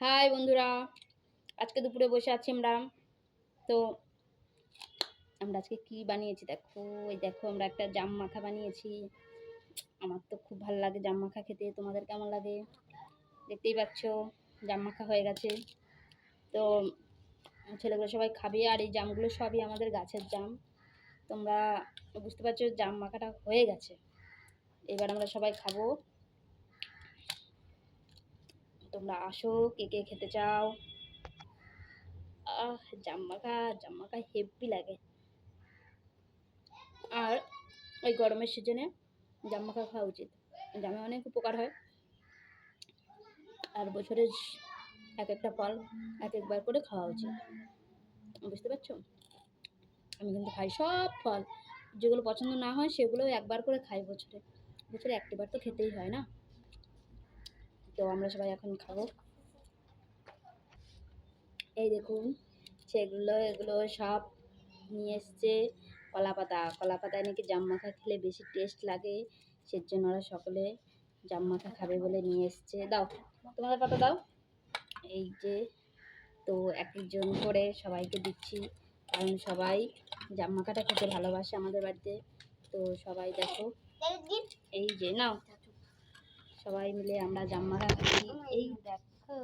High বন্ধুরা, আজকে দুপুরে বসে আছি আমরা। তো আমরা আজকে কি বানিয়েছি দেখো। এই দেখো, আমরা একটা জাম মাখা বানিয়েছি। আমার তো খুব ভালো লাগে জাম মাখা খেতে। তোমাদের কেমন লাগে? দেখতেই পাচ্ছ, জাম মাখা হয়ে গেছে। তো ছেলেগুলো সবাই খাবে, আর এই জামগুলো সবই আমাদের গাছের জাম। তোমরা বুঝতে পারছো, জাম মাখাটা হয়ে গেছে। এবার আমরা সবাই খাবো। তোমরা আসো, কে কে খেতে চাও। জাম মাখা হেভি লাগে। আর ওই গরমের সিজনে জাম মাখা খাওয়া উচিত। জামে অনেক উপকার হয়। আর বছরের এক একটা ফল এক একবার করে খাওয়া উচিত। বুঝতে পারছো? আমি কিন্তু খাই সব ফল। যেগুলো পছন্দ না হয় সেগুলো একবার করে খাই বছরে। বছরে একটিবার তো খেতেই হয় না? তো আমরা সবাই এখন খাবো। এই দেখুন, এগুলো সব নিয়ে এসছে। কলা পাতায় নাকি জাম মাখা খেলে বেশি টেস্ট লাগে। সেজন্য ওরা সকলে জাম মাখা খাবে বলে নিয়ে এসছে। দাও, তোমাদের পাতা দাও। এই যে, তো এক একজন করে সবাইকে দিচ্ছি, কারণ সবাই জাম মাখাটা খেতে ভালোবাসে আমাদের বাড়িতে। তো সবাই দেখো, এই যে নাও, সবাই মিলে আমরা জাম মাখা খাচ্ছি। এই দেখো,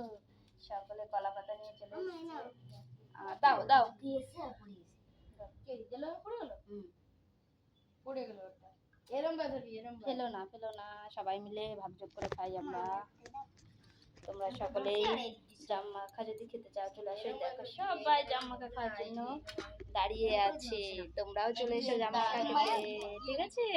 সকলে কলা পাতা নিয়ে চলে এসেছে। দাও দাও, ফেলো না, সবাই মিলে ভাগযোগ করে খাই আমরা। তোমরা সকলেই জাম মাখা যদি খেতে চাও চলে আসো। দেখো, সবাই জাম মাখা খাওয়ার জন্য দাঁড়িয়ে আছে। তোমরাও চলে এসো জাম মাখা খেতে, ঠিক আছে?